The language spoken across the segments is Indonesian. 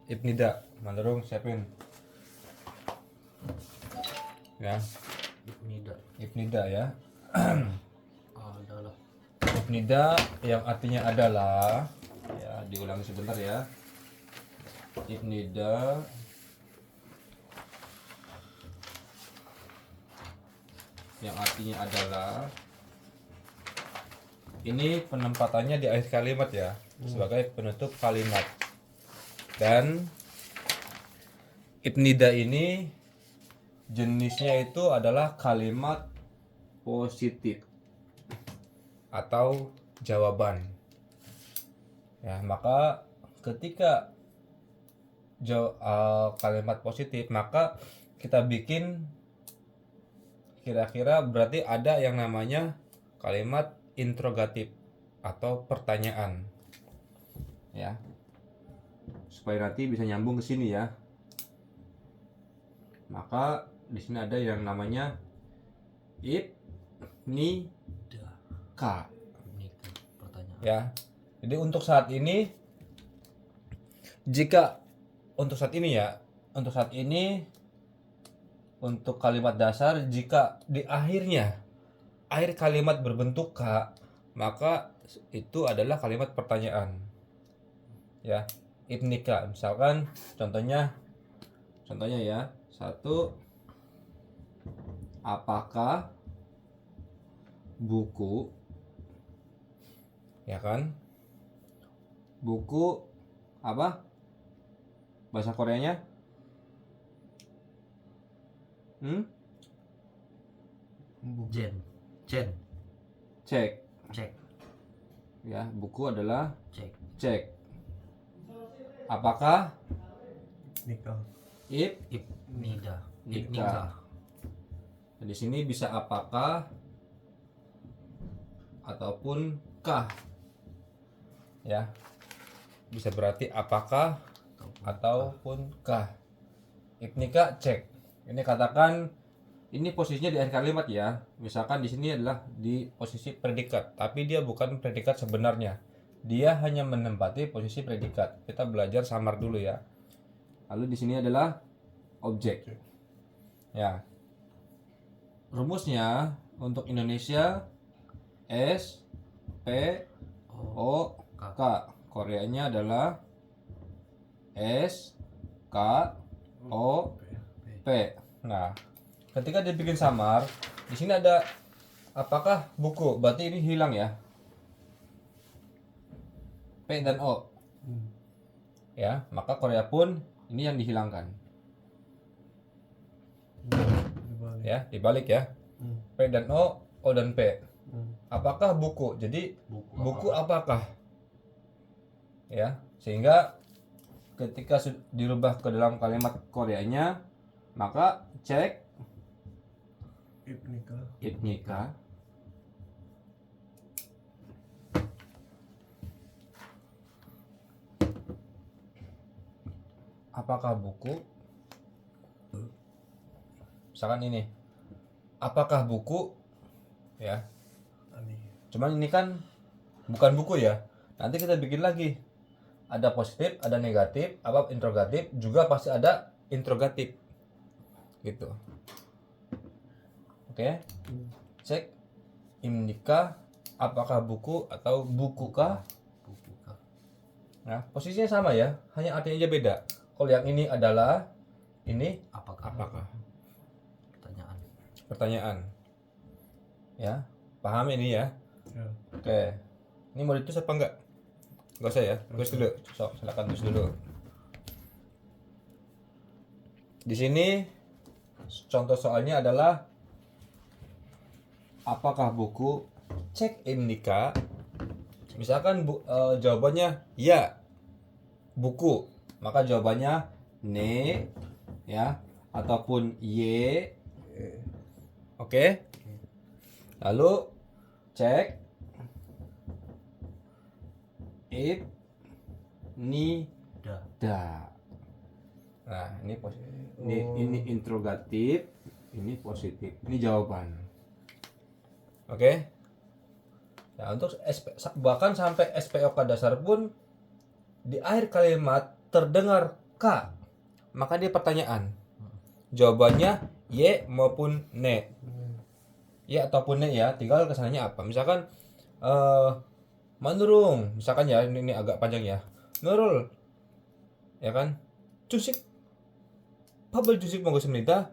Ibnida. Mandarung siapin. Ya, Ibnida ya. Adalah. Ibnida yang artinya adalah, ya diulangi sebentar ya. Ibnida yang artinya adalah, ini penempatannya di akhir kalimat ya, sebagai penutup kalimat. Dan ibnida ini jenisnya itu adalah kalimat positif atau jawaban. Ya, maka ketika kalimat positif, maka kita bikin kira-kira berarti ada yang namanya kalimat interrogatif atau pertanyaan. Ya. Supaya nanti bisa nyambung ke sini ya. Maka di sini ada yang namanya ibnika. Pertanyaan. Ya. Jadi untuk saat ini, jika untuk saat ini ya, untuk saat ini untuk kalimat dasar, jika di akhirnya akhir kalimat berbentuk K, maka itu adalah kalimat pertanyaan. Ya, ibnika. Misalkan contohnya ya, satu, apakah buku, ya kan, buku apa bahasa Koreanya? Jen. Cek. Cek. Ya, buku adalah Cek. cek. Apakah Nikah. Ibnida. Ibnika. Di sini bisa apakah ataupun kah. Ya. Bisa berarti apakah ataupun kah. Ibnika cek. Ini katakan ini posisinya di akhir kalimat ya. Misalkan di sini adalah di posisi predikat, tapi dia bukan predikat sebenarnya. Dia hanya menempati posisi predikat. Kita belajar samar dulu ya. Lalu di sini adalah objek. Ya. Rumusnya untuk Indonesia S P O K. Koreanya adalah S K O P. Nah, ketika dibikin samar, di sini ada apakah buku, berarti ini hilang ya. P dan O. Ya, maka Korea pun ini yang dihilangkan. Ya, dibalik ya. P dan O dan P. Apakah buku? Jadi buku apakah? Ya, sehingga ketika dirubah ke dalam kalimat Koreanya, maka cek ibnika. Apakah buku? Misalkan ini. Apakah buku? Ya. Cuman ini kan bukan buku ya. Nanti kita bikin lagi. Ada positif, ada negatif, apa interrogatif, juga pasti ada interrogatif. Gitu. Oke. Cek ibnika, apakah buku atau bukukah? Nah, posisinya sama ya, hanya artinya aja beda. Kalau yang ini adalah ini Apakah? Pertanyaan. Ya, paham ini ya? Ya. Oke. Ini mau ditulis apa enggak? Enggak usah ya. Tulis dulu. Silakan tulis dulu. Di sini contoh soalnya adalah apakah buku, cek ibnika. Misalkan jawabannya ya, buku, maka jawabannya ne ya, ataupun ye. Oke. Lalu cek ibnida. Nah, ini interrogatif, ini positif, ini jawaban. Oke. Nah, untuk bahkan sampai SPOK dasar pun di akhir kalimat terdengar K, maka dia pertanyaan. Jawabannya Y maupun ne. Ya ataupun ne ya, tinggal kesananya apa. Misalkan Manurung, misalkan ya, ini agak panjang ya. Nurul, ya kan? Cusik, pabel cusik mau semnita,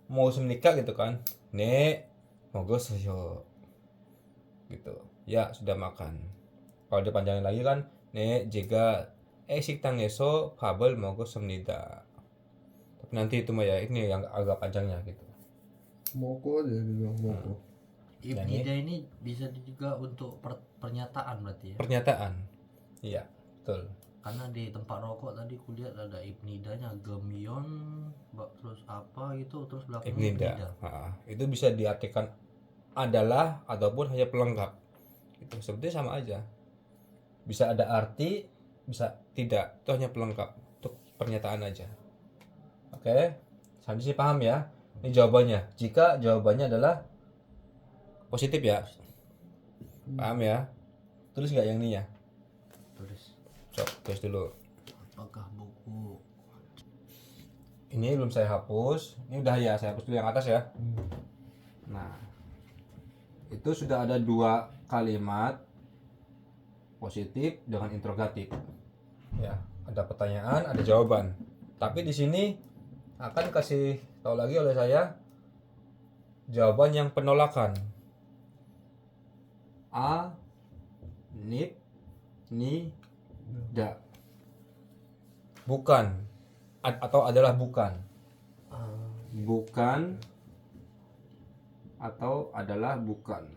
mau semnika gitu kan? Ne, mau seyo, gitu. Ya sudah makan. Kalau dipanjangin lagi kan, ne jega siktang eso pabel mau semnita. Tapi nanti itu mah ya, ini yang agak panjangnya gitu. Moko aja dibilang moko. Ibnida ini bisa juga untuk pernyataan berarti ya. Pernyataan, iya betul. Karena di tempat rokok tadi kulihat ada ibnidanya gemion, terus apa gitu, terus belakangnya Ibnida. Itu bisa diartikan adalah ataupun hanya pelengkap. Itu sebetulnya sama aja. Bisa ada arti, bisa tidak. Itu hanya pelengkap untuk pernyataan aja. Oke, sampai sini paham ya? Ini jawabannya. Jika jawabannya adalah positif ya, paham ya? Tulis nggak yang ini ya? tulis. Tulis dulu. Apakah buku Ini belum saya hapus. Ini udah ya, saya hapus dulu yang atas ya. Nah, itu sudah ada 2 kalimat positif dengan interrogatif. Ya, ada pertanyaan, ada jawaban. Tapi di sini akan kasih tahu lagi oleh saya jawaban yang penolakan. A, nip, ni, da. Bukan atau adalah bukan. Bukan atau adalah bukan.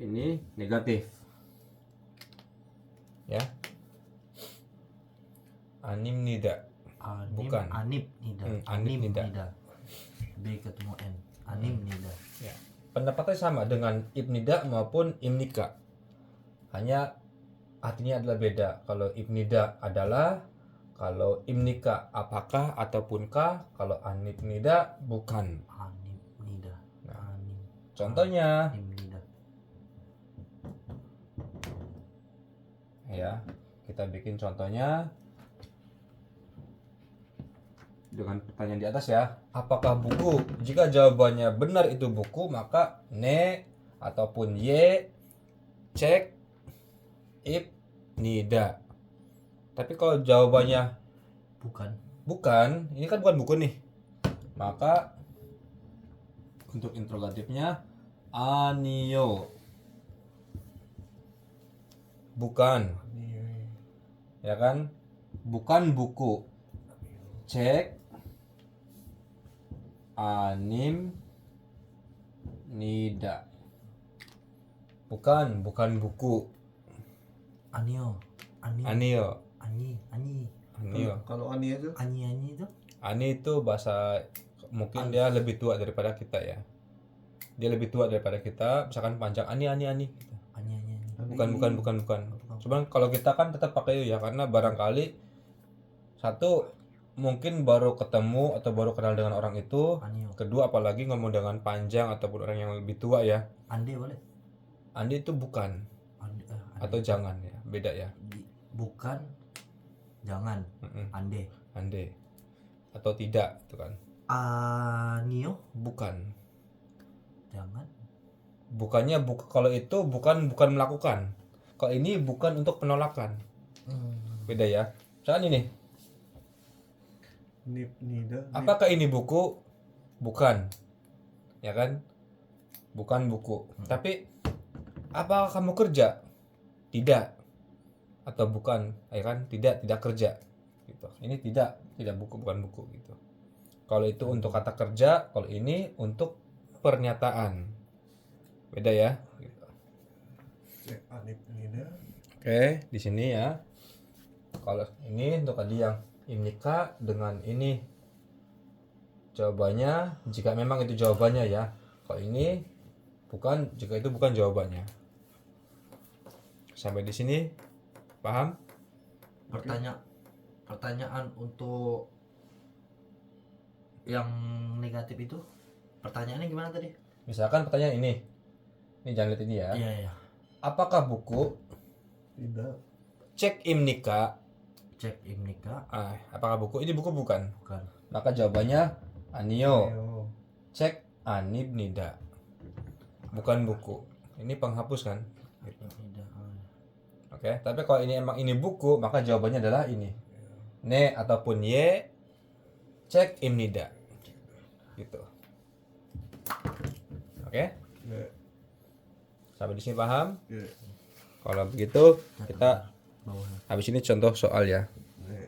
Ini negatif. Ya. Anim nida. anim, Bukan. anip nida, anip nida. B ketemu N, anim nida. Ya. Pendapatnya sama dengan ibnida maupun imnika. Hanya artinya adalah beda. Kalau ibnida adalah, kalau imnika apakah ataupun kah, kalau anip nida bukan. Anim nida. Nah, Anim. Contohnya Anim nida. ya, kita bikin contohnya dengan pertanyaan di atas ya. Apakah buku? Jika jawabannya benar itu buku, maka ne ataupun ye, cek, ib, nida. Tapi kalau jawabannya bukan, ini kan bukan buku nih, maka untuk interrogatifnya anio, bukan, ya kan? Bukan buku. Cek, anim, nida. Bukan buku. Anio. Anio. Kalau Ani aja Ani itu Ani itu bahasa, mungkin dia lebih tua daripada kita ya. Dia lebih tua daripada kita, misalkan panjang ani gitu. Ani. Bukan. Cuman kalau kita kan tetap pakai ya, karena barangkali satu mungkin baru ketemu atau baru kenal dengan orang itu. Anio. Kedua apalagi ngomong dengan panjang ataupun orang yang lebih tua ya. Ande boleh. Andi itu bukan Ande, atau jangan ya, beda ya. Bukan, jangan. Ande. Ande atau tidak itu kan. Anio, Bukan. jangan. Bukannya kalau itu bukan melakukan. Kalau ini bukan untuk penolakan. Beda ya. Misalkan ini. nip nida. Apakah ini buku? Bukan. Ya kan? Bukan buku. Tapi apakah kamu kerja? Tidak. Atau bukan, ya kan? Tidak kerja. Gitu. Ini tidak buku, bukan buku gitu. Kalau itu untuk kata kerja, kalau ini untuk pernyataan. Beda ya. Gitu. Cek anip nida. Oke, di sini ya. Kalau ini untuk tadi yang imnika dengan ini jawabannya, jika memang itu jawabannya ya. Kalau ini bukan, jika itu bukan jawabannya. Sampai di sini paham? Pertanyaan untuk yang negatif itu, pertanyaannya gimana tadi? Misalkan pertanyaan ini jangan lihat ini ya. Iya. Apakah buku? Tidak. cek imnika. Cek imnika. Apakah buku? Ini buku bukan. Bukan. Maka jawabannya Anio. Ayo. Cek Anib Nida. Bukan buku. Ini penghapus kan? Gitu. Ibnida. Oke, tapi kalau ini emang ini buku, maka jawabannya adalah ini. Ne ataupun ye, cek imnida. Gitu. Oke? Ya. Sampai di sini paham? Ya. Kalau begitu, kita Bawah. habis ini contoh soal ya. Ya.